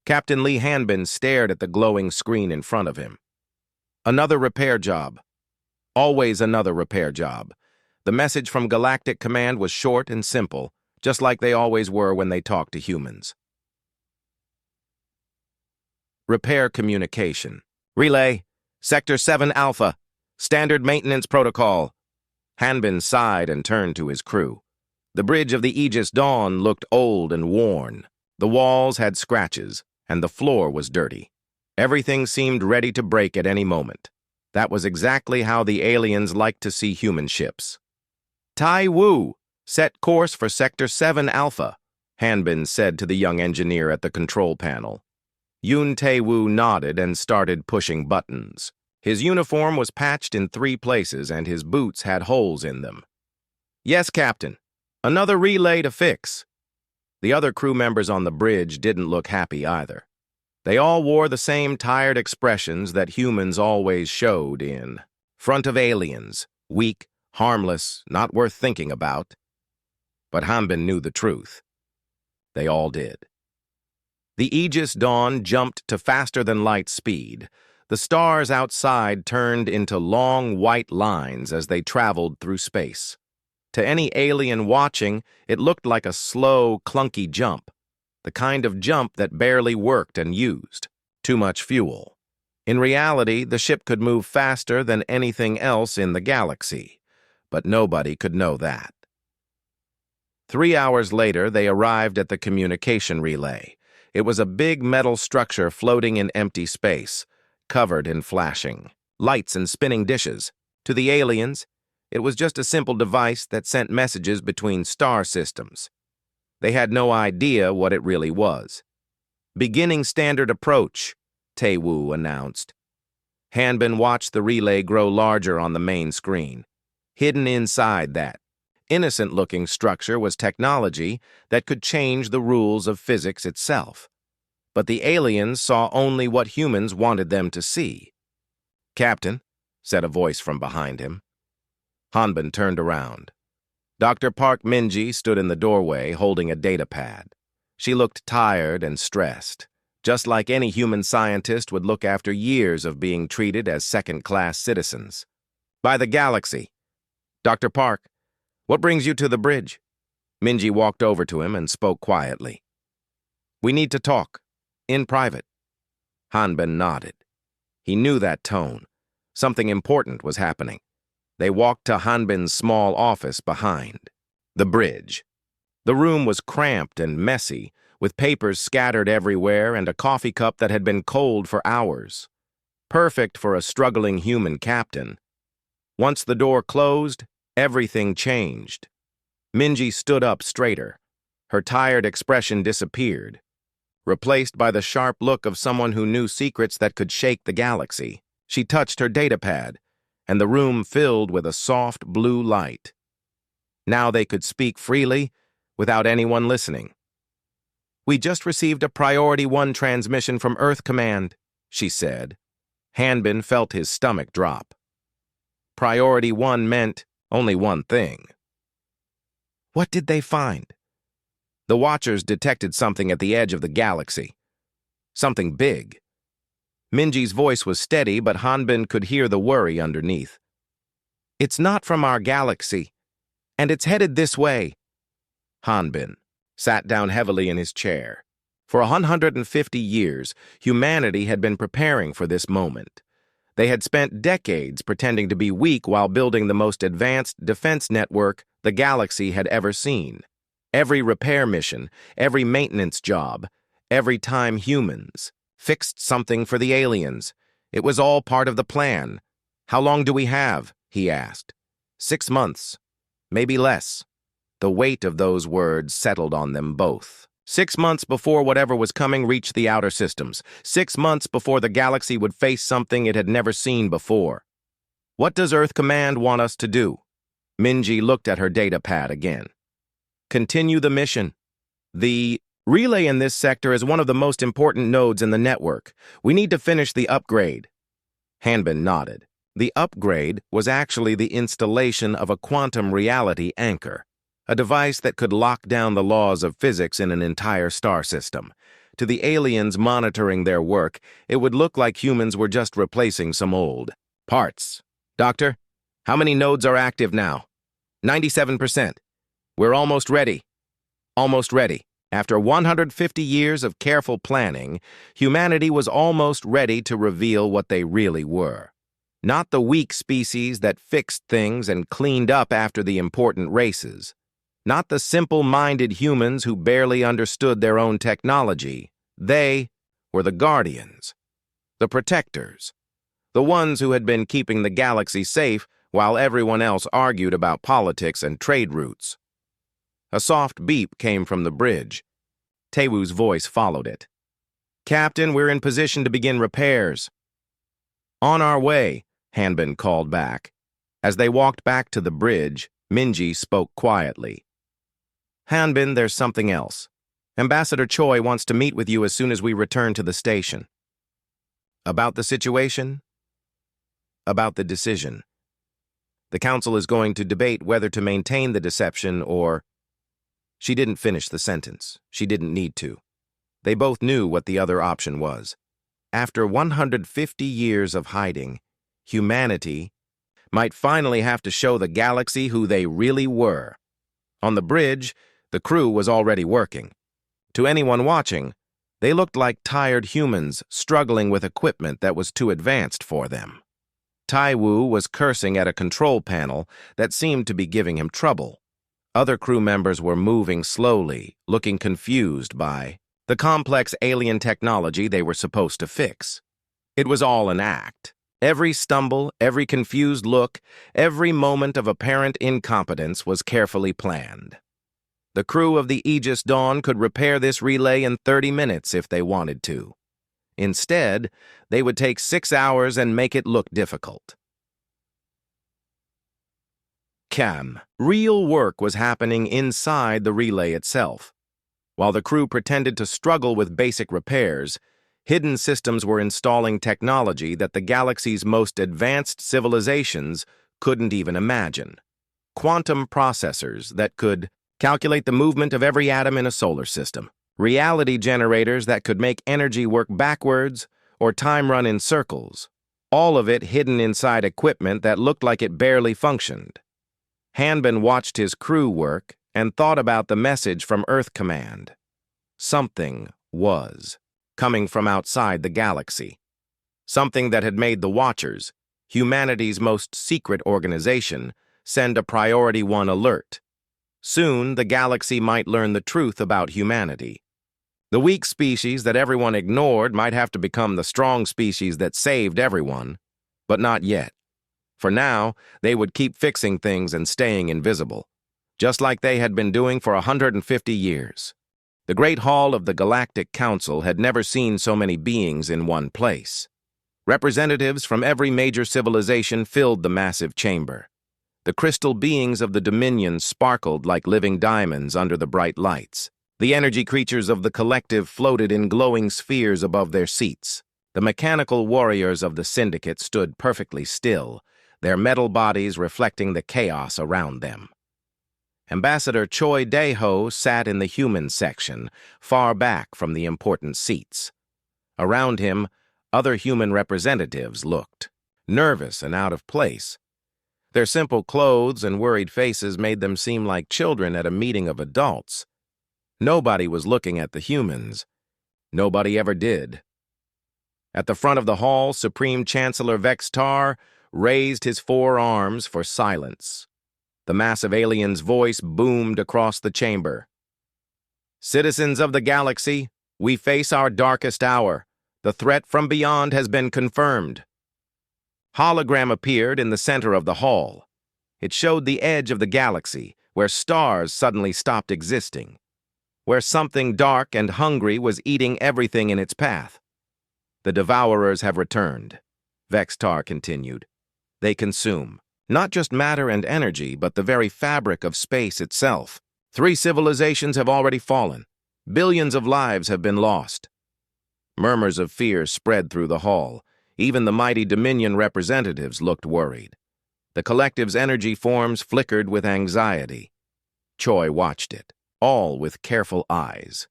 Captain Lee Hanbin stared at the glowing screen in front of him. Another repair job. Always another repair job. The message from Galactic Command was short and simple, just like they always were when they talked to humans. Repair communication. Relay, Sector 7 Alpha, standard maintenance protocol. Hanbin sighed and turned to his crew. The bridge of the Aegis Dawn looked old and worn. The walls had scratches, and the floor was dirty. Everything seemed ready to break at any moment. That was exactly how the aliens liked to see human ships. Tai Wu, set course for Sector 7 Alpha, Hanbin said to the young engineer at the control panel. Yun Tae-Woo nodded and started pushing buttons. His uniform was patched in 3 places and his boots had holes in them. Yes, Captain. Another relay to fix. The other crew members on the bridge didn't look happy either. They all wore the same tired expressions that humans always showed in front of aliens, weak, harmless, not worth thinking about. But Hanbin knew the truth. They all did. The Aegis Dawn jumped to faster-than-light speed. The stars outside turned into long white lines as they traveled through space. To any alien watching, it looked like a slow, clunky jump, the kind of jump that barely worked and used too much fuel. In reality, the ship could move faster than anything else in the galaxy, but nobody could know that. 3 hours later, they arrived at the communication relay. It was a big metal structure floating in empty space, covered in flashing lights and spinning dishes. To the aliens, it was just a simple device that sent messages between star systems. They had no idea what it really was. Beginning standard approach, Tae-Woo announced. Hanbin watched the relay grow larger on the main screen. Hidden inside that innocent-looking structure was technology that could change the rules of physics itself. But the aliens saw only what humans wanted them to see. "Captain," said a voice from behind him. Hanbin turned around. Dr. Park Minji stood in the doorway holding a data pad. She looked tired and stressed, just like any human scientist would look after years of being treated as second-class citizens. "By the galaxy. Dr. Park, what brings you to the bridge?" Minji walked over to him and spoke quietly. "We need to talk. In private." Hanbin nodded. He knew that tone. Something important was happening. They walked to Hanbin's small office behind the bridge. The room was cramped and messy, with papers scattered everywhere and a coffee cup that had been cold for hours. Perfect for a struggling human captain. Once the door closed, everything changed. Minji stood up straighter. Her tired expression disappeared, replaced by the sharp look of someone who knew secrets that could shake the galaxy. She touched her datapad, and the room filled with a soft blue light. Now they could speak freely, without anyone listening. "We just received a Priority 1 transmission from Earth Command," she said. Hanbin felt his stomach drop. Priority 1 meant only one thing. What did they find? The Watchers detected something at the edge of the galaxy. Something big. Minji's voice was steady, but Hanbin could hear the worry underneath. "It's not from our galaxy, and it's headed this way." Hanbin sat down heavily in his chair. For 150 years, humanity had been preparing for this moment. They had spent decades pretending to be weak while building the most advanced defense network the galaxy had ever seen. Every repair mission, every maintenance job, every time humans fixed something for the aliens. It was all part of the plan. "How long do we have?" he asked. 6 months, maybe less. The weight of those words settled on them both. 6 months before whatever was coming reached the outer systems. 6 months before the galaxy would face something it had never seen before. "What does Earth Command want us to do?" Minji looked at her data pad again. "Continue the mission. The relay in this sector is one of the most important nodes in the network. We need to finish the upgrade." Hanbin nodded. The upgrade was actually the installation of a quantum reality anchor, a device that could lock down the laws of physics in an entire star system. To the aliens monitoring their work, it would look like humans were just replacing some old parts. Doctor, how many nodes are active now? 97%. We're almost ready. Almost ready. After 150 years of careful planning, humanity was almost ready to reveal what they really were. Not the weak species that fixed things and cleaned up after the important races. Not the simple-minded humans who barely understood their own technology. They were the guardians, the protectors, the ones who had been keeping the galaxy safe while everyone else argued about politics and trade routes. A soft beep came from the bridge. Tewu's voice followed it. "Captain, we're in position to begin repairs." "On our way," Hanbin called back. As they walked back to the bridge, Minji spoke quietly. "Hanbin, there's something else. Ambassador Choi wants to meet with you as soon as we return to the station." "About the situation?" "About the decision. The council is going to debate whether to maintain the deception or—" She didn't finish the sentence. She didn't need to. They both knew what the other option was. After 150 years of hiding, humanity might finally have to show the galaxy who they really were. On the bridge, the crew was already working. To anyone watching, they looked like tired humans struggling with equipment that was too advanced for them. Taiwu was cursing at a control panel that seemed to be giving him trouble. Other crew members were moving slowly, looking confused by the complex alien technology they were supposed to fix. It was all an act. Every stumble, every confused look, every moment of apparent incompetence was carefully planned. The crew of the Aegis Dawn could repair this relay in 30 minutes if they wanted to. Instead, they would take 6 hours and make it look difficult. Real work was happening inside the relay itself. While the crew pretended to struggle with basic repairs, hidden systems were installing technology that the galaxy's most advanced civilizations couldn't even imagine. Quantum processors that could calculate the movement of every atom in a solar system. Reality generators that could make energy work backwards or time run in circles. All of it hidden inside equipment that looked like it barely functioned. Hanbin watched his crew work and thought about the message from Earth Command. Something was coming from outside the galaxy. Something that had made the Watchers, humanity's most secret organization, send a Priority 1 alert. Soon, the galaxy might learn the truth about humanity. The weak species that everyone ignored might have to become the strong species that saved everyone, but not yet. For now, they would keep fixing things and staying invisible, just like they had been doing for 150 years. The Great Hall of the Galactic Council had never seen so many beings in one place. Representatives from every major civilization filled the massive chamber. The crystal beings of the Dominion sparkled like living diamonds under the bright lights. The energy creatures of the collective floated in glowing spheres above their seats. The mechanical warriors of the Syndicate stood perfectly still, their metal bodies reflecting the chaos around them. Ambassador Choi Dae-ho sat in the human section, far back from the important seats. Around him, other human representatives looked nervous and out of place. Their simple clothes and worried faces made them seem like children at a meeting of adults. Nobody was looking at the humans. Nobody ever did. At the front of the hall, Supreme Chancellor Vex Tar raised his 4 arms for silence. The massive alien's voice boomed across the chamber. "Citizens of the galaxy, we face our darkest hour. The threat from beyond has been confirmed." Hologram appeared in the center of the hall. It showed the edge of the galaxy, where stars suddenly stopped existing, where something dark and hungry was eating everything in its path. "The Devourers have returned," Vex Tar continued. "They consume not just matter and energy, but the very fabric of space itself. 3 civilizations have already fallen. Billions of lives have been lost." Murmurs of fear spread through the hall. Even the mighty Dominion representatives looked worried. The collective's energy forms flickered with anxiety. Choi watched it, all with careful eyes.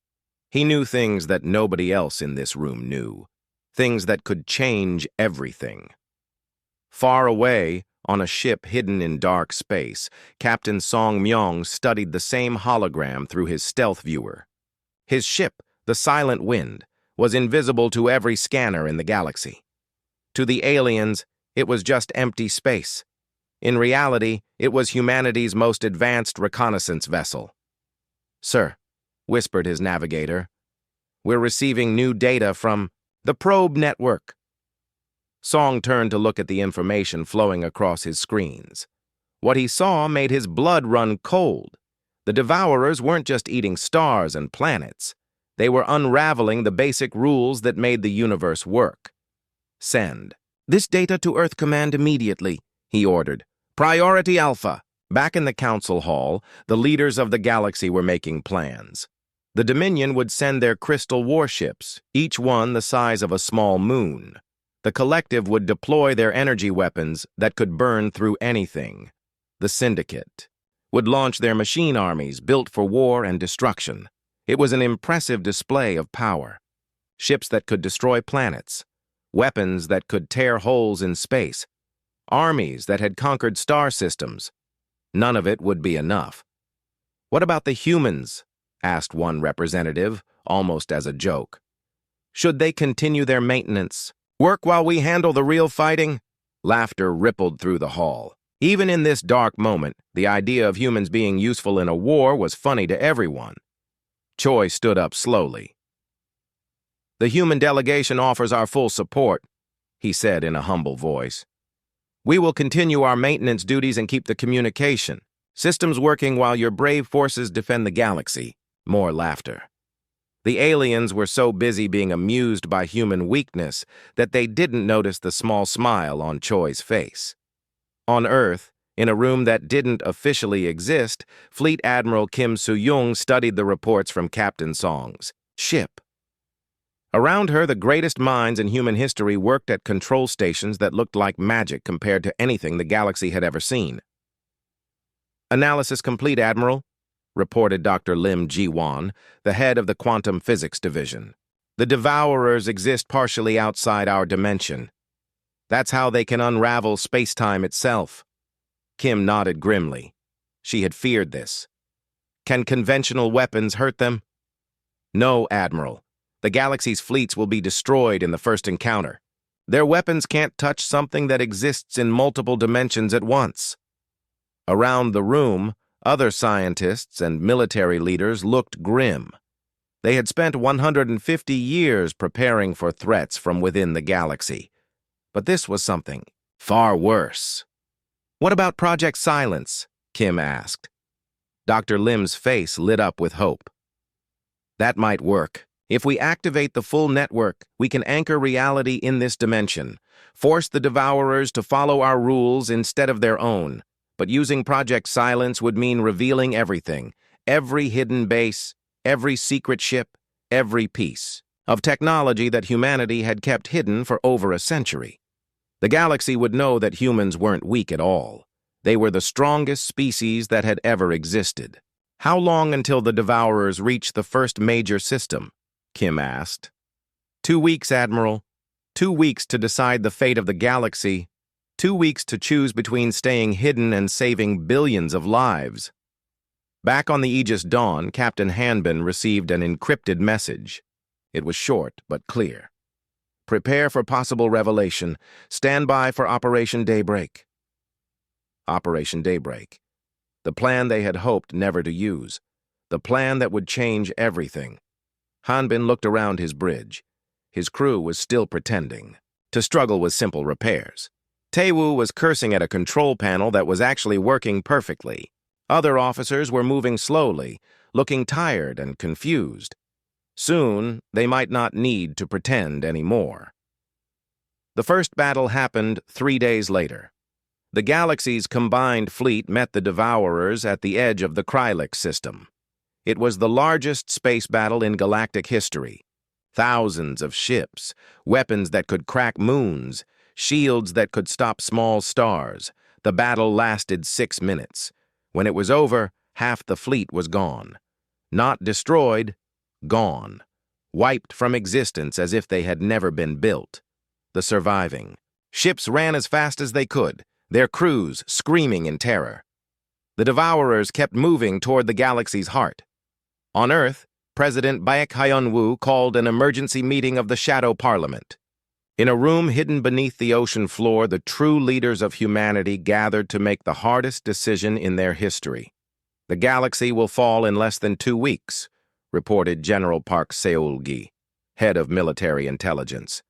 He knew things that nobody else in this room knew, things that could change everything. Far away, on a ship hidden in dark space, Captain Song Myong studied the same hologram through his stealth viewer. His ship, the Silent Wind, was invisible to every scanner in the galaxy. To the aliens, it was just empty space. In reality, it was humanity's most advanced reconnaissance vessel. "Sir," whispered his navigator, "we're receiving new data from the probe network." Song turned to look at the information flowing across his screens. What he saw made his blood run cold. The Devourers weren't just eating stars and planets. They were unraveling the basic rules that made the universe work. "Send this data to Earth Command immediately," he ordered. "Priority Alpha." Back in the council hall, the leaders of the galaxy were making plans. The Dominion would send their crystal warships, each one the size of a small moon. The collective would deploy their energy weapons that could burn through anything. The Syndicate would launch their machine armies built for war and destruction. It was an impressive display of power. Ships that could destroy planets, weapons that could tear holes in space, armies that had conquered star systems. None of it would be enough. "What about the humans?" asked one representative, almost as a joke. "Should they continue their maintenance? Work while we handle the real fighting?" Laughter rippled through the hall. Even in this dark moment, the idea of humans being useful in a war was funny to everyone. Choi stood up slowly. "The human delegation offers our full support," he said in a humble voice. "We will continue our maintenance duties and keep the communication systems working while your brave forces defend the galaxy." More laughter. The aliens were so busy being amused by human weakness that they didn't notice the small smile on Choi's face. On Earth, in a room that didn't officially exist, Fleet Admiral Kim Soo-young studied the reports from Captain Song's ship. Around her, the greatest minds in human history worked at control stations that looked like magic compared to anything the galaxy had ever seen. "Analysis complete, Admiral," reported Dr. Lim Ji-won, the head of the Quantum Physics Division. "The Devourers exist partially outside our dimension. That's how they can unravel space-time itself." Kim nodded grimly. She had feared this. "Can conventional weapons hurt them?" "No, Admiral. The galaxy's fleets will be destroyed in the first encounter. Their weapons can't touch something that exists in multiple dimensions at once." Around the room, other scientists and military leaders looked grim. They had spent 150 years preparing for threats from within the galaxy. But this was something far worse. "What about Project Silence?" Kim asked. Dr. Lim's face lit up with hope. "That might work. If we activate the full network, we can anchor reality in this dimension, force the Devourers to follow our rules instead of their own. But using Project Silence would mean revealing everything, every hidden base, every secret ship, every piece of technology that humanity had kept hidden for over a century. The galaxy would know that humans weren't weak at all. They were the strongest species that had ever existed." "How long until the Devourers reach the first major system?" Kim asked. 2 weeks, Admiral. 2 weeks to decide the fate of the galaxy. 2 weeks to choose between staying hidden and saving billions of lives." Back on the Aegis Dawn, Captain Hanbin received an encrypted message. It was short but clear. "Prepare for possible revelation. Stand by for Operation Daybreak." Operation Daybreak. The plan they had hoped never to use. The plan that would change everything. Hanbin looked around his bridge. His crew was still pretending to struggle with simple repairs. Taewoo was cursing at a control panel that was actually working perfectly. Other officers were moving slowly, looking tired and confused. Soon, they might not need to pretend anymore. The first battle happened 3 days later. The galaxy's combined fleet met the Devourers at the edge of the Krylix system. It was the largest space battle in galactic history. Thousands of ships, weapons that could crack moons, shields that could stop small stars. The battle lasted 6 minutes. When it was over, half the fleet was gone. Not destroyed, gone, wiped from existence as if they had never been built. The surviving ships ran as fast as they could, their crews screaming in terror. The Devourers kept moving toward the galaxy's heart. On Earth, President Baek Hyun-woo called an emergency meeting of the Shadow Parliament. In a room hidden beneath the ocean floor, the true leaders of humanity gathered to make the hardest decision in their history. The galaxy will fall in less than 2 weeks, reported General Park Seul-gi, head of military intelligence.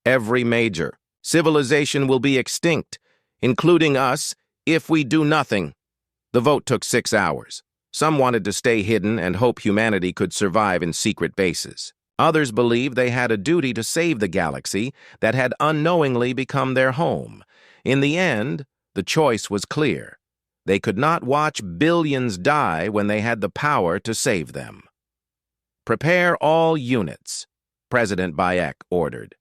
Every major civilization will be extinct, including us, if we do nothing. The vote took 6 hours. Some wanted to stay hidden and hope humanity could survive in secret bases. Others believed they had a duty to save the galaxy that had unknowingly become their home. In the end, the choice was clear. They could not watch billions die when they had the power to save them. Prepare all units, President Baek ordered.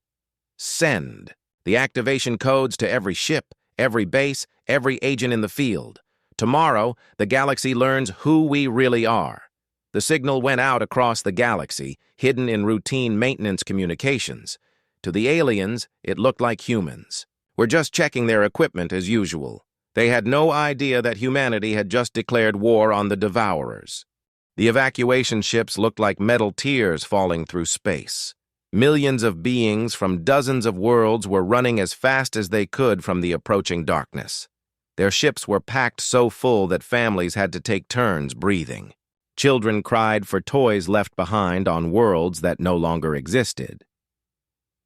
Send the activation codes to every ship, every base, every agent in the field. Tomorrow, the galaxy learns who we really are. The signal went out across the galaxy, hidden in routine maintenance communications. To the aliens, it looked like humans. We're just checking their equipment as usual. They had no idea that humanity had just declared war on the Devourers. The evacuation ships looked like metal tears falling through space. Millions of beings from dozens of worlds were running as fast as they could from the approaching darkness. Their ships were packed so full that families had to take turns breathing. Children cried for toys left behind on worlds that no longer existed.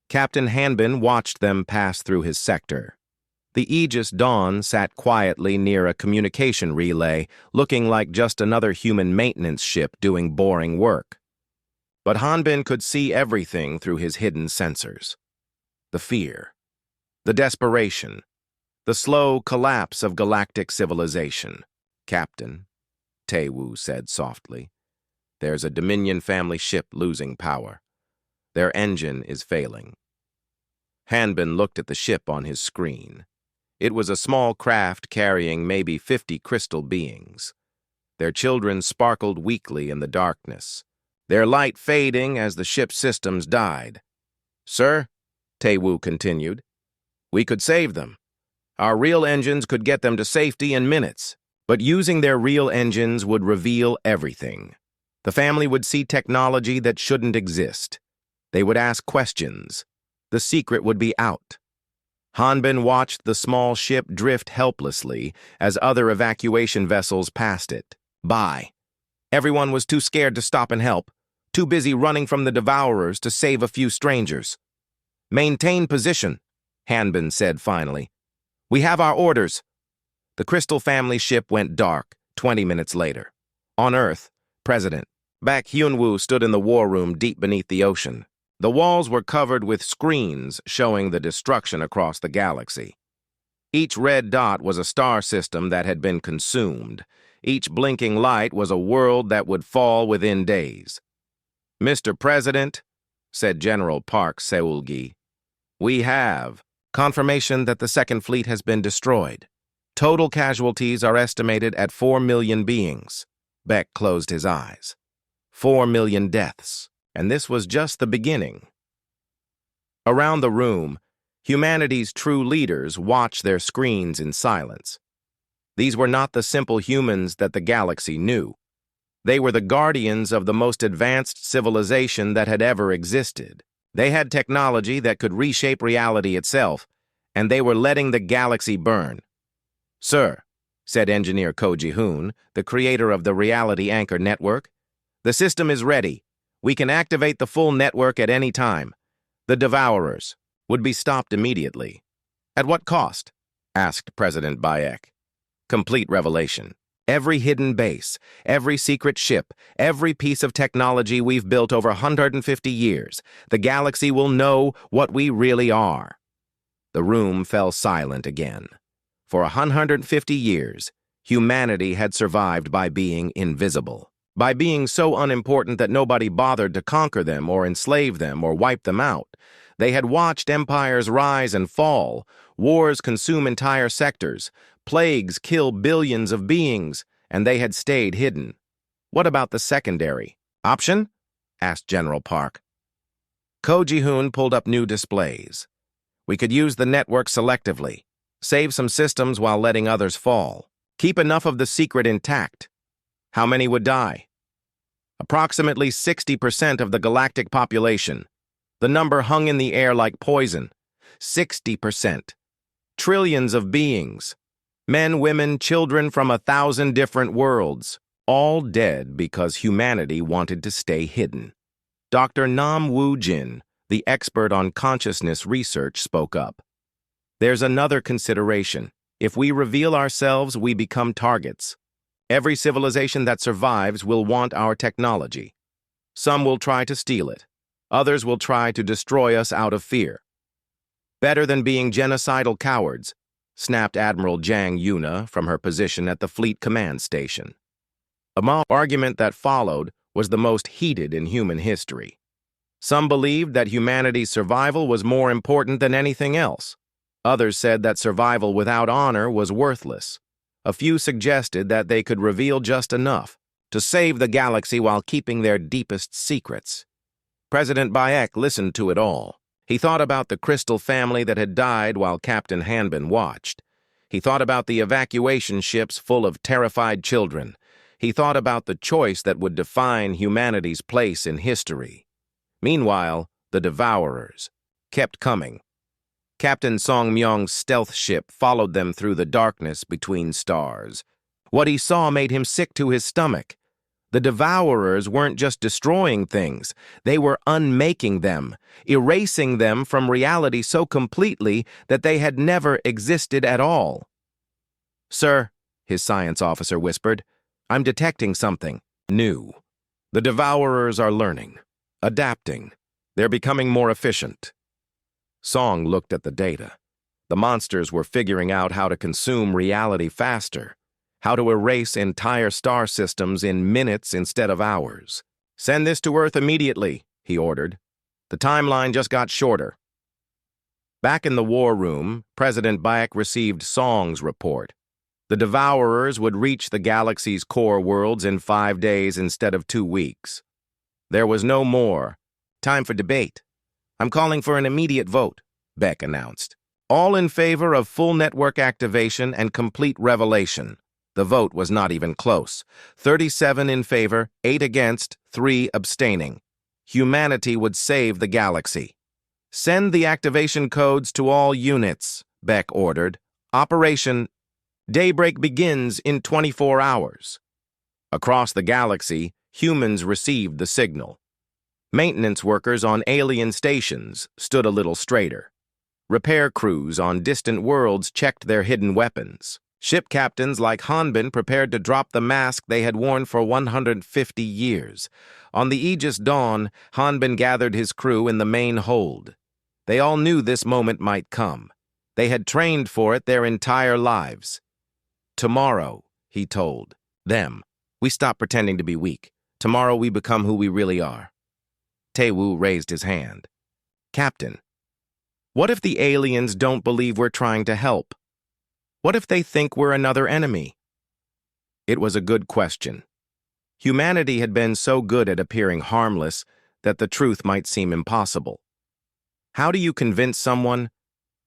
Captain Hanbin watched them pass through his sector. The Aegis Dawn sat quietly near a communication relay, looking like just another human maintenance ship doing boring work. But Hanbin could see everything through his hidden sensors. The fear, the desperation, the slow collapse of galactic civilization. Captain, Tae-woo said softly, there's a Dominion family ship losing power. Their engine is failing. Hanbin looked at the ship on his screen. It was a small craft carrying maybe 50 crystal beings. Their children sparkled weakly in the darkness, their light fading as the ship's systems died. Sir, Tae-woo continued, we could save them. Our real engines could get them to safety in minutes, but using their real engines would reveal everything. The family would see technology that shouldn't exist. They would ask questions. The secret would be out. Hanbin watched the small ship drift helplessly as other evacuation vessels passed it by. Everyone was too scared to stop and help, too busy running from the Devourers to save a few strangers. Maintain position, Hanbin said finally. We have our orders. The Crystal family ship went dark 20 minutes later. On Earth, President Baek Hyun-woo stood in the war room deep beneath the ocean. The walls were covered with screens showing the destruction across the galaxy. Each red dot was a star system that had been consumed. Each blinking light was a world that would fall within days. Mr. President, said General Park Seul-gi, we have confirmation that the Second Fleet has been destroyed. Total casualties are estimated at 4 million beings. Beck closed his eyes. 4 million deaths. And this was just the beginning. Around the room, humanity's true leaders watched their screens in silence. These were not the simple humans that the galaxy knew. They were the guardians of the most advanced civilization that had ever existed. They had technology that could reshape reality itself, and they were letting the galaxy burn. Sir, said engineer Ko Ji-hoon, the creator of the Reality Anchor Network, the system is ready. We can activate the full network at any time. The Devourers would be stopped immediately. At what cost? Asked President Baek. Complete revelation. Every hidden base, every secret ship, every piece of technology we've built over 150 years, the galaxy will know what we really are. The room fell silent again. For 150 years, humanity had survived by being invisible. By being so unimportant that nobody bothered to conquer them or enslave them or wipe them out. They had watched empires rise and fall, wars consume entire sectors, plagues kill billions of beings, and they had stayed hidden. What about the secondary option? asked General Park. Ko-ji-hoon pulled up new displays. We could use the network selectively, save some systems while letting others fall, keep enough of the secret intact. How many would die? Approximately 60% of the galactic population. The number hung in the air like poison. 60%. Trillions of beings. Men, women, children from 1,000 different worlds. All dead because humanity wanted to stay hidden. Dr. Nam Woo-jin, the expert on consciousness research, spoke up. There's another consideration. If we reveal ourselves, we become targets. Every civilization that survives will want our technology. Some will try to steal it. Others will try to destroy us out of fear. Better than being genocidal cowards, snapped Admiral Jang Yuna from her position at the Fleet Command Station. The argument that followed was the most heated in human history. Some believed that humanity's survival was more important than anything else. Others said that survival without honor was worthless. A few suggested that they could reveal just enough to save the galaxy while keeping their deepest secrets. President Bayek listened to it all. He thought about the Crystal family that had died while Captain Hanbin watched. He thought about the evacuation ships full of terrified children. He thought about the choice that would define humanity's place in history. Meanwhile, the Devourers kept coming. Captain Song Myung's stealth ship followed them through the darkness between stars. What he saw made him sick to his stomach. The Devourers weren't just destroying things, they were unmaking them, erasing them from reality so completely that they had never existed at all. "Sir," his science officer whispered, "I'm detecting something new. The Devourers are learning, adapting. They're becoming more efficient." Song looked at the data. The monsters were figuring out how to consume reality faster, how to erase entire star systems in minutes instead of hours. "Send this to Earth immediately," he ordered. The timeline just got shorter. Back in the war room, President Bayek received Song's report. The Devourers would reach the galaxy's core worlds in 5 days instead of 2 weeks. There was no more time for debate. "I'm calling for an immediate vote," Beck announced. "All in favor of full network activation and complete revelation." The vote was not even close. 37 in favor, 8 against, 3 abstaining. Humanity would save the galaxy. "Send the activation codes to all units," Beck ordered. "Operation Daybreak begins in 24 hours. Across the galaxy, humans received the signal. Maintenance workers on alien stations stood a little straighter. Repair crews on distant worlds checked their hidden weapons. Ship captains like Hanbin prepared to drop the mask they had worn for 150 years. On the Aegis Dawn, Hanbin gathered his crew in the main hold. They all knew this moment might come. They had trained for it their entire lives. "Tomorrow," he told them, "we stop pretending to be weak. Tomorrow we become who we really are." Tae-woo raised his hand. "Captain, what if the aliens don't believe we're trying to help? What if they think we're another enemy?" It was a good question. Humanity had been so good at appearing harmless that the truth might seem impossible. How do you convince someone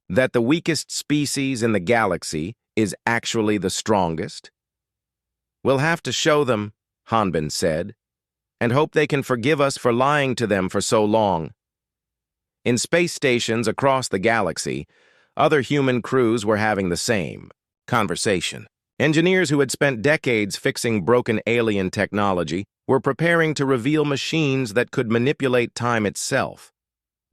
that the weakest species in the galaxy is actually the strongest? "We'll have to show them," Hanbin said, "and hope they can forgive us for lying to them for so long." In space stations across the galaxy, other human crews were having the same conversation. Engineers who had spent decades fixing broken alien technology were preparing to reveal machines that could manipulate time itself.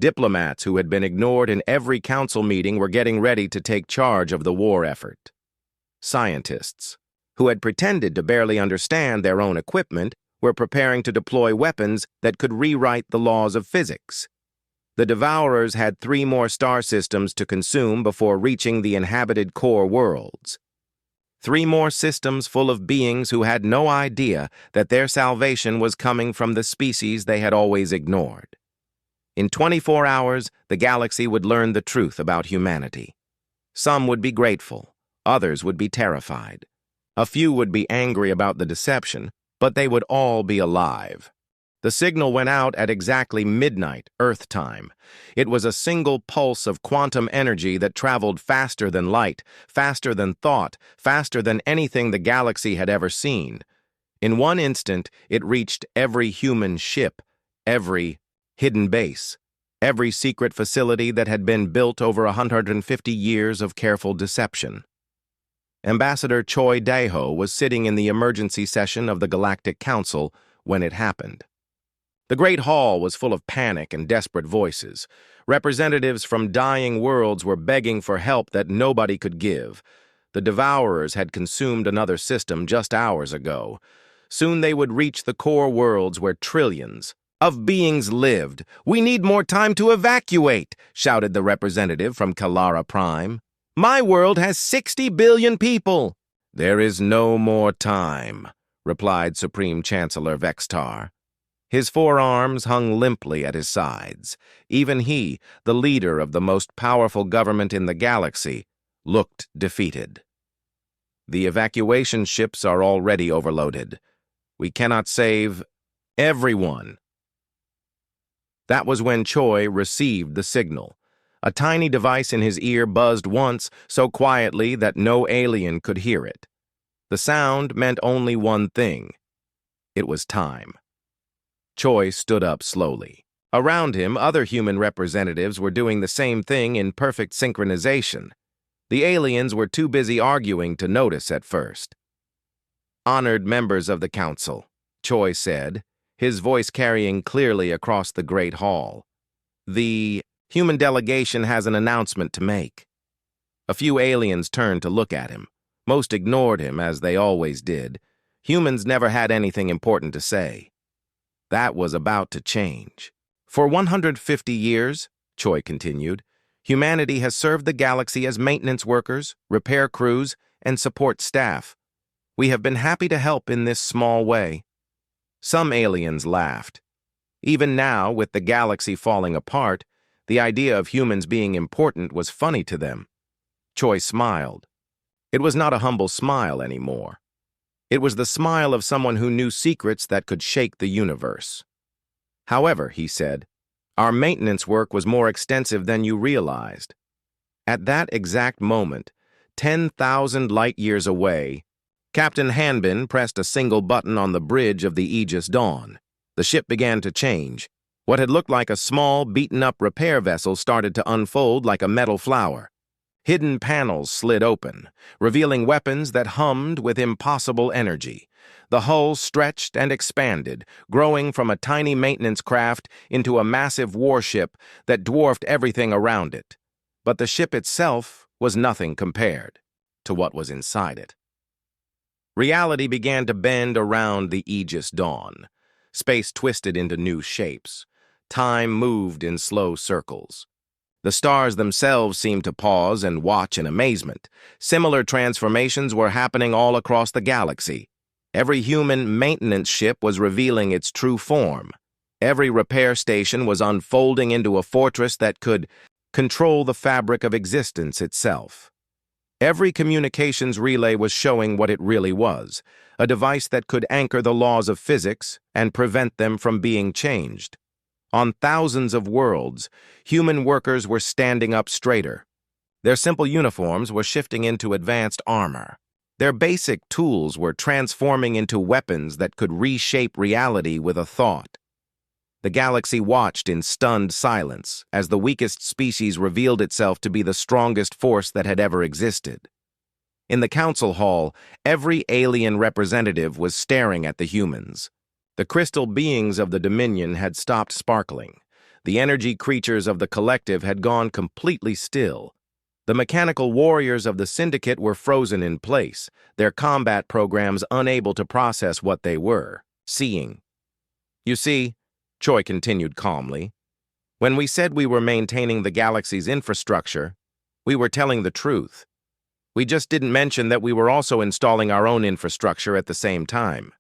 Diplomats who had been ignored in every council meeting were getting ready to take charge of the war effort. Scientists, who had pretended to barely understand their own equipment, were preparing to deploy weapons that could rewrite the laws of physics. The Devourers had 3 more star systems to consume before reaching the inhabited core worlds. 3 more systems full of beings who had no idea that their salvation was coming from the species they had always ignored. In 24 hours, the galaxy would learn the truth about humanity. Some would be grateful, others would be terrified. A few would be angry about the deception, but they would all be alive. The signal went out at exactly midnight, Earth time. It was a single pulse of quantum energy that traveled faster than light, faster than thought, faster than anything the galaxy had ever seen. In one instant, it reached every human ship, every hidden base, every secret facility that had been built over 150 years of careful deception. Ambassador Choi Daeho was sitting in the emergency session of the Galactic Council when it happened. The great hall was full of panic and desperate voices. Representatives from dying worlds were begging for help that nobody could give. The Devourers had consumed another system just hours ago. Soon they would reach the core worlds where trillions of beings lived. "We need more time to evacuate," shouted the representative from Kalara Prime. "My world has 60 billion people." "There is no more time," replied Supreme Chancellor Vextar. His forearms hung limply at his sides. Even he, the leader of the most powerful government in the galaxy, looked defeated. "The evacuation ships are already overloaded. We cannot save everyone." That was when Choi received the signal. A tiny device in his ear buzzed once, so quietly that no alien could hear it. The sound meant only one thing. It was time. Choi stood up slowly. Around him, other human representatives were doing the same thing in perfect synchronization. The aliens were too busy arguing to notice at first. "Honored members of the council," Choi said, his voice carrying clearly across the great hall. "The human delegation has an announcement to make." A few aliens turned to look at him. Most ignored him, as they always did. Humans never had anything important to say. That was about to change. "For 150 years, Choi continued, humanity has served the galaxy as maintenance workers, repair crews, and support staff. We have been happy to help in this small way." Some aliens laughed. Even now, with the galaxy falling apart, the idea of humans being important was funny to them. Choi smiled. It was not a humble smile anymore. It was the smile of someone who knew secrets that could shake the universe. "However," he said, "our maintenance work was more extensive than you realized." At that exact moment, 10,000 light-years away, Captain Hanbin pressed a single button on the bridge of the Aegis Dawn. The ship began to change. What had looked like a small, beaten-up repair vessel started to unfold like a metal flower. Hidden panels slid open, revealing weapons that hummed with impossible energy. The hull stretched and expanded, growing from a tiny maintenance craft into a massive warship that dwarfed everything around it. But the ship itself was nothing compared to what was inside it. Reality began to bend around the Aegis Dawn. Space twisted into new shapes. Time moved in slow circles. The stars themselves seemed to pause and watch in amazement. Similar transformations were happening all across the galaxy. Every human maintenance ship was revealing its true form. Every repair station was unfolding into a fortress that could control the fabric of existence itself. Every communications relay was showing what it really was, a device that could anchor the laws of physics and prevent them from being changed. On thousands of worlds, human workers were standing up straighter. Their simple uniforms were shifting into advanced armor. Their basic tools were transforming into weapons that could reshape reality with a thought. The galaxy watched in stunned silence as the weakest species revealed itself to be the strongest force that had ever existed. In the council hall, every alien representative was staring at the humans. The crystal beings of the Dominion had stopped sparkling. The energy creatures of the collective had gone completely still. The mechanical warriors of the Syndicate were frozen in place, their combat programs unable to process what they were seeing. "You see," Choi continued calmly, "when we said we were maintaining the galaxy's infrastructure, we were telling the truth. We just didn't mention that we were also installing our own infrastructure at the same time."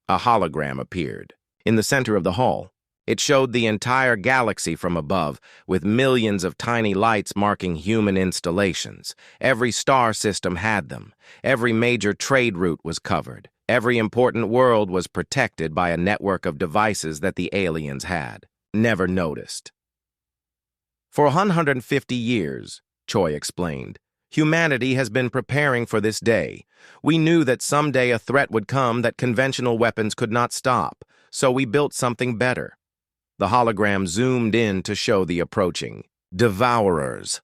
A hologram appeared. In the center of the hall, it showed the entire galaxy from above, with millions of tiny lights marking human installations. Every star system had them. Every major trade route was covered. Every important world was protected by a network of devices that the aliens had never noticed. For 150 years, Choi explained, humanity has been preparing for this day. We knew that someday a threat would come that conventional weapons could not stop, so we built something better. The hologram zoomed in to show the approaching Devourers.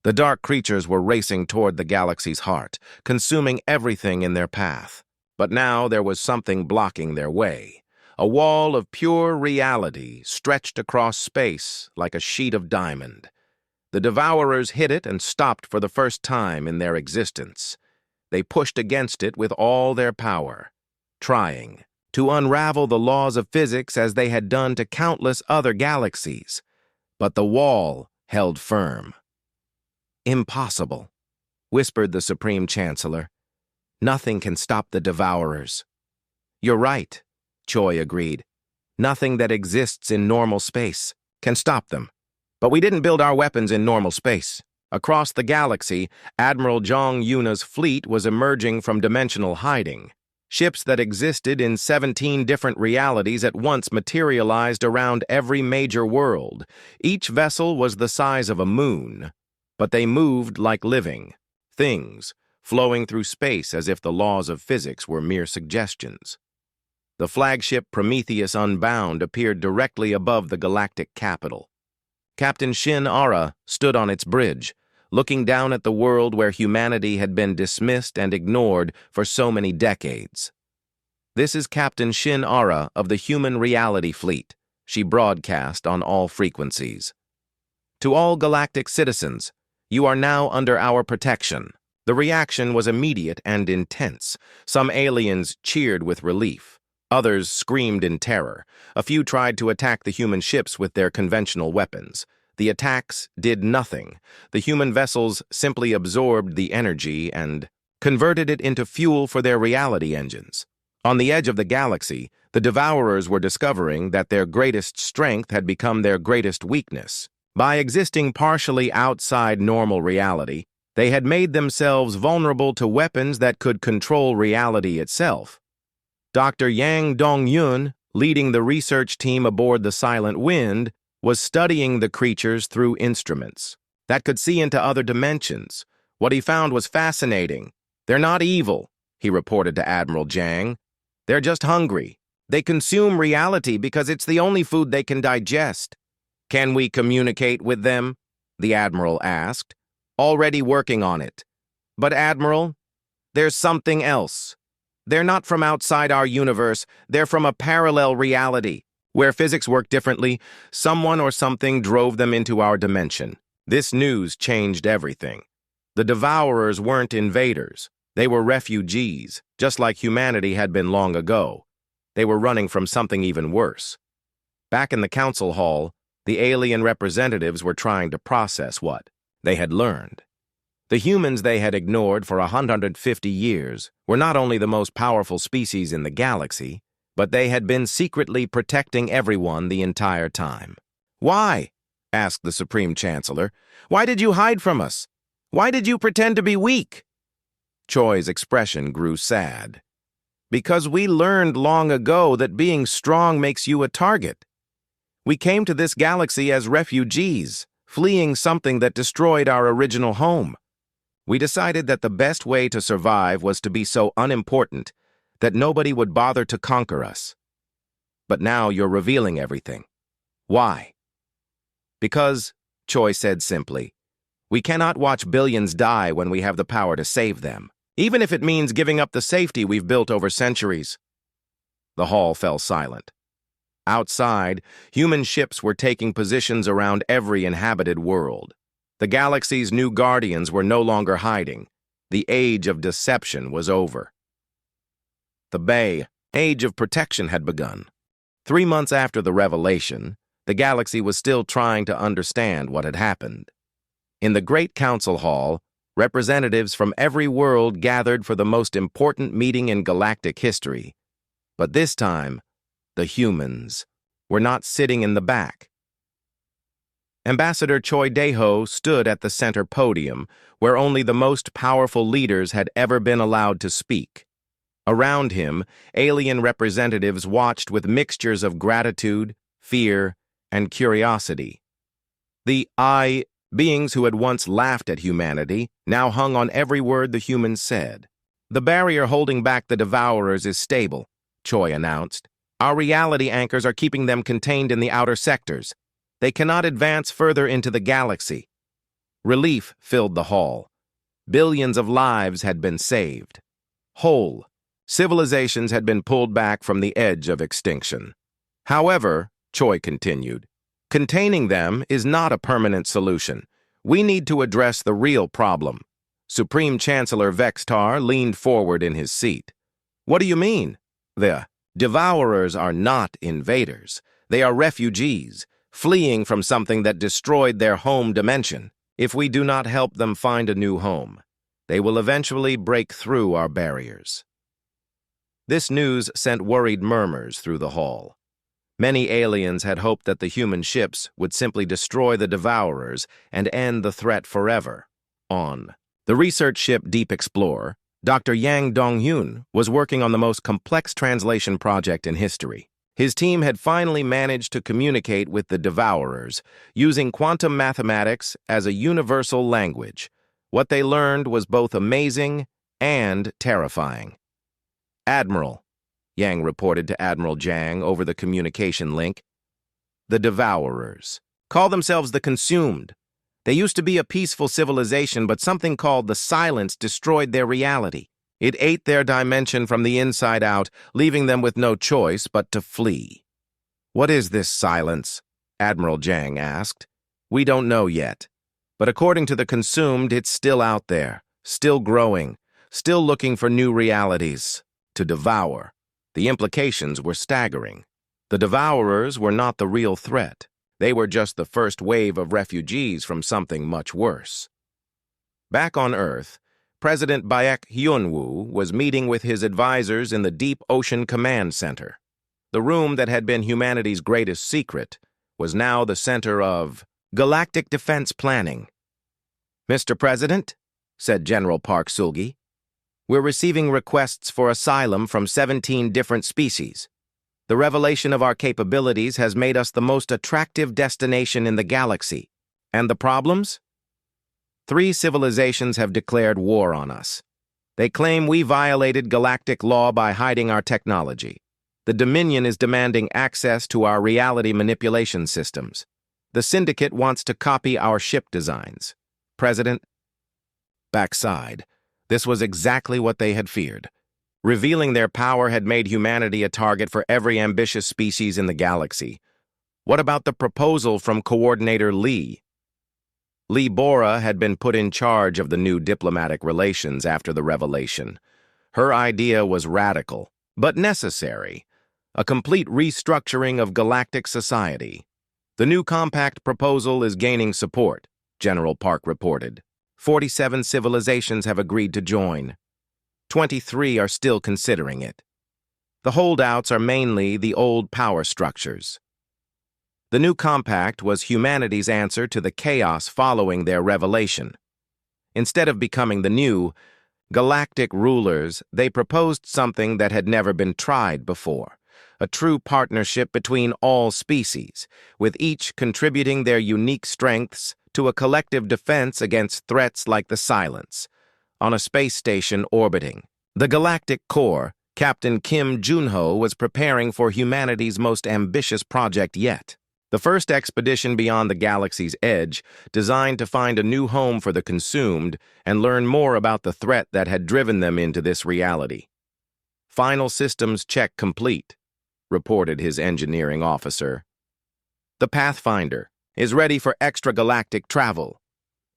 The dark creatures were racing toward the galaxy's heart, consuming everything in their path. But now there was something blocking their way. A wall of pure reality stretched across space like a sheet of diamond. The Devourers hit it and stopped for the first time in their existence. They pushed against it with all their power, trying to unravel the laws of physics as they had done to countless other galaxies. But the wall held firm. "Impossible," whispered the Supreme Chancellor. "Nothing can stop the Devourers." "You're right," Choi agreed. "Nothing that exists in normal space can stop them. But we didn't build our weapons in normal space. Across the galaxy, Admiral Jong Yuna's fleet was emerging from dimensional hiding. Ships that existed in 17 different realities at once materialized around every major world. Each vessel was the size of a moon, but they moved like living things, flowing through space as if the laws of physics were mere suggestions. The flagship Prometheus Unbound appeared directly above the galactic capital. Captain Shin Ara stood on its bridge, looking down at the world where humanity had been dismissed and ignored for so many decades. "This is Captain Shin Ara of the Human Reality Fleet," she broadcast on all frequencies. "To all galactic citizens, you are now under our protection." The reaction was immediate and intense. Some aliens cheered with relief. Others screamed in terror. A few tried to attack the human ships with their conventional weapons. The attacks did nothing. The human vessels simply absorbed the energy and converted it into fuel for their reality engines. On the edge of the galaxy, the Devourers were discovering that their greatest strength had become their greatest weakness. By existing partially outside normal reality, they had made themselves vulnerable to weapons that could control reality itself. Dr. Yang Dong-yun, leading the research team aboard the Silent Wind, was studying the creatures through instruments that could see into other dimensions. What he found was fascinating. "They're not evil," he reported to Admiral Jang. "They're just hungry. They consume reality because it's the only food they can digest." "Can we communicate with them?" the Admiral asked. "Already working on it." "But Admiral, there's something else. They're not from outside our universe. They're from a parallel reality. Where physics work differently, someone or something drove them into our dimension." This news changed everything. The Devourers weren't invaders. They were refugees, just like humanity had been long ago. They were running from something even worse. Back in the council hall, the alien representatives were trying to process what they had learned. The humans they had ignored for 150 years were not only the most powerful species in the galaxy, but they had been secretly protecting everyone the entire time. "Why?" asked the Supreme Chancellor. "Why did you hide from us? Why did you pretend to be weak?" Choi's expression grew sad. "Because we learned long ago that being strong makes you a target. We came to this galaxy as refugees, fleeing something that destroyed our original home. We decided that the best way to survive was to be so unimportant that nobody would bother to conquer us. But now you're revealing everything. Why?" "Because," Choi said simply, "we cannot watch billions die when we have the power to save them, even if it means giving up the safety we've built over centuries." The hall fell silent. Outside, human ships were taking positions around every inhabited world. The galaxy's new guardians were no longer hiding. The age of deception was over. The Bay Age of Protection had begun. 3 months after the revelation, the galaxy was still trying to understand what had happened. In the Great Council Hall, representatives from every world gathered for the most important meeting in galactic history. But this time, the humans were not sitting in the back. Ambassador Choi Dae-ho stood at the center podium, where only the most powerful leaders had ever been allowed to speak. Around him, alien representatives watched with mixtures of gratitude, fear, and curiosity. The beings who had once laughed at humanity now hung on every word the humans said. "The barrier holding back the devourers is stable," Choi announced. "Our reality anchors are keeping them contained in the outer sectors. They cannot advance further into the galaxy." Relief filled the hall. Billions of lives had been saved. Whole civilizations had been pulled back from the edge of extinction. However, Choi continued, containing them is not a permanent solution. We need to address the real problem. Supreme Chancellor Vextar leaned forward in his seat. "What do you mean?" "The devourers are not invaders. They are refugees, fleeing from something that destroyed their home dimension. If we do not help them find a new home, they will eventually break through our barriers." This news sent worried murmurs through the hall. Many aliens had hoped that the human ships would simply destroy the devourers and end the threat forever. On the research ship Deep Explorer, Dr. Yang Dong-hyun was working on the most complex translation project in history. His team had finally managed to communicate with the devourers, using quantum mathematics as a universal language. What they learned was both amazing and terrifying. "Admiral," Yang reported to Admiral Jang over the communication link, "the devourers call themselves the Consumed. They used to be a peaceful civilization, but something called the Silence destroyed their reality. It ate their dimension from the inside out, leaving them with no choice but to flee." "What is this Silence?" Admiral Jang asked. "We don't know yet. But according to the Consumed, it's still out there, still growing, still looking for new realities to devour." The implications were staggering. The devourers were not the real threat. They were just the first wave of refugees from something much worse. Back on Earth, President Baek Hyun-woo was meeting with his advisors in the Deep Ocean Command Center. The room that had been humanity's greatest secret was now the center of galactic defense planning. "Mr. President," said General Park Sulgi, "we're receiving requests for asylum from 17 different species. The revelation of our capabilities has made us the most attractive destination in the galaxy. And the problems? 3 civilizations have declared war on us. They claim we violated galactic law by hiding our technology. The Dominion is demanding access to our reality manipulation systems. The Syndicate wants to copy our ship designs. President." Backside, this was exactly what they had feared. Revealing their power had made humanity a target for every ambitious species in the galaxy. What about the proposal from Coordinator Lee? Lee Bora had been put in charge of the new diplomatic relations after the revelation. Her idea was radical, but necessary. A complete restructuring of galactic society. "The new compact proposal is gaining support," General Park reported. 47 civilizations have agreed to join. 23 are still considering it. The holdouts are mainly the old power structures. The new compact was humanity's answer to the chaos following their revelation. Instead of becoming the new galactic rulers, they proposed something that had never been tried before, a true partnership between all species, with each contributing their unique strengths to a collective defense against threats like the Silence. On a space station orbiting the galactic core, Captain Kim Junho was preparing for humanity's most ambitious project yet. The first expedition beyond the galaxy's edge, designed to find a new home for the Consumed and learn more about the threat that had driven them into this reality. "Final systems check complete," reported his engineering officer. "The Pathfinder is ready for extragalactic travel."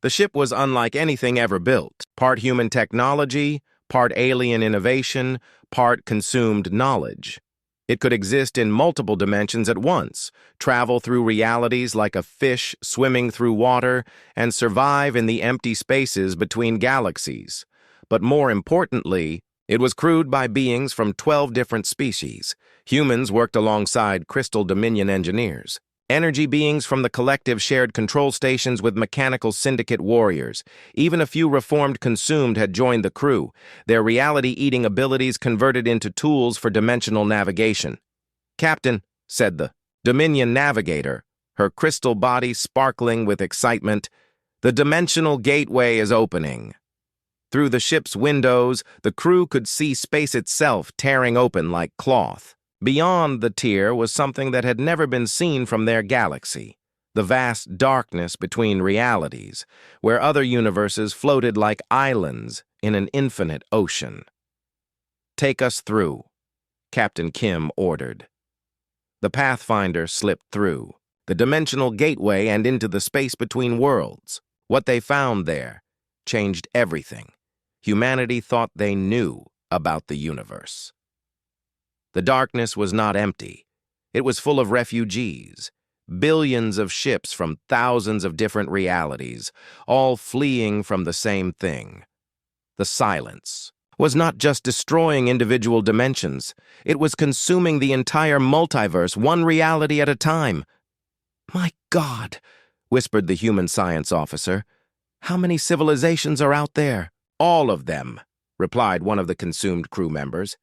The ship was unlike anything ever built, part human technology, part alien innovation, part consumed knowledge. It could exist in multiple dimensions at once, travel through realities like a fish swimming through water, and survive in the empty spaces between galaxies. But more importantly, it was crewed by beings from 12 different species. Humans worked alongside Crystal Dominion engineers. Energy beings from the collective shared control stations with mechanical syndicate warriors. Even a few reformed consumed had joined the crew, their reality-eating abilities converted into tools for dimensional navigation. "Captain," said the Dominion navigator, her crystal body sparkling with excitement, "the dimensional gateway is opening." Through the ship's windows, the crew could see space itself tearing open like cloth. Beyond the tier was something that had never been seen from their galaxy, the vast darkness between realities, where other universes floated like islands in an infinite ocean. "Take us through," Captain Kim ordered. The Pathfinder slipped through the dimensional gateway and into the space between worlds. What they found there changed everything. Humanity thought they knew about the universe. The darkness was not empty. It was full of refugees, billions of ships from thousands of different realities, all fleeing from the same thing. The silence was not just destroying individual dimensions. It was consuming the entire multiverse, one reality at a time. "My God," whispered the human science officer. "How many civilizations are out there?" "All of them," replied one of the consumed crew members.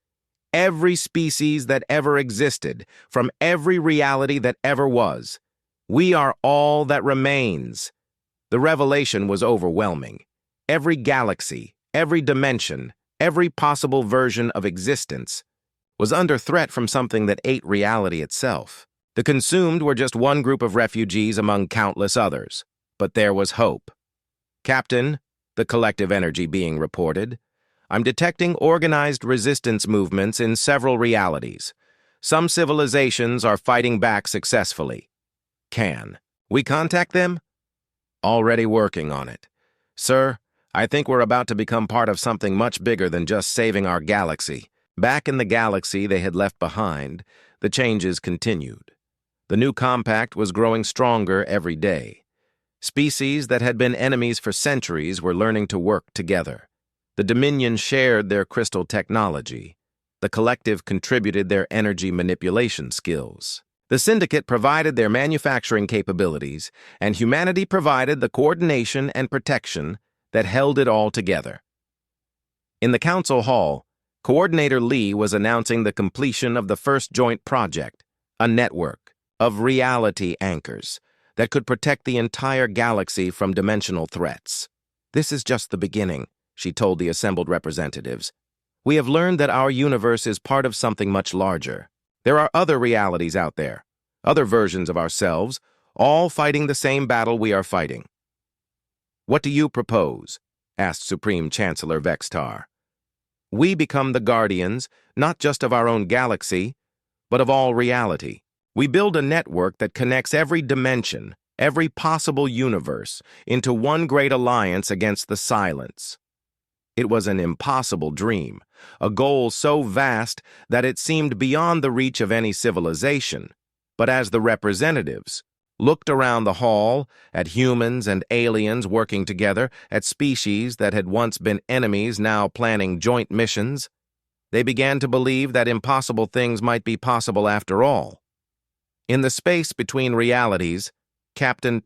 "Every species that ever existed, from every reality that ever was. We are all that remains." The revelation was overwhelming. Every galaxy, every dimension, every possible version of existence was under threat from something that ate reality itself. The consumed were just one group of refugees among countless others. But there was hope. "Captain," the collective energy being reported, "I'm detecting organized resistance movements in several realities. Some civilizations are fighting back successfully. Can we contact them?" "Already working on it. Sir, I think we're about to become part of something much bigger than just saving our galaxy." Back in the galaxy they had left behind, the changes continued. The new compact was growing stronger every day. Species that had been enemies for centuries were learning to work together. The Dominion shared their crystal technology. The collective contributed their energy manipulation skills. The Syndicate provided their manufacturing capabilities, and humanity provided the coordination and protection that held it all together. In the council hall, Coordinator Lee was announcing the completion of the first joint project, a network of reality anchors that could protect the entire galaxy from dimensional threats. "This is just the beginning," she told the assembled representatives. "We have learned that our universe is part of something much larger. There are other realities out there, other versions of ourselves, all fighting the same battle we are fighting." "What do you propose?" asked Supreme Chancellor Vextar. "We become the guardians, not just of our own galaxy, but of all reality. We build a network that connects every dimension, every possible universe, into one great alliance against the silence." It was an impossible dream, a goal so vast that it seemed beyond the reach of any civilization. But as the representatives looked around the hall, at humans and aliens working together, at species that had once been enemies now planning joint missions, they began to believe that impossible things might be possible after all. In the space between realities, Captain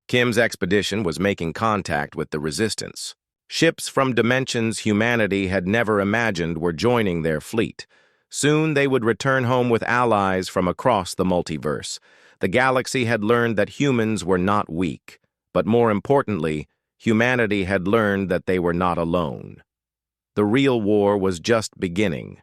Kim's expedition was making contact with the Resistance. Ships from dimensions humanity had never imagined were joining their fleet. Soon they would return home with allies from across the multiverse. The galaxy had learned that humans were not weak, but more importantly, humanity had learned that they were not alone. The real war was just beginning.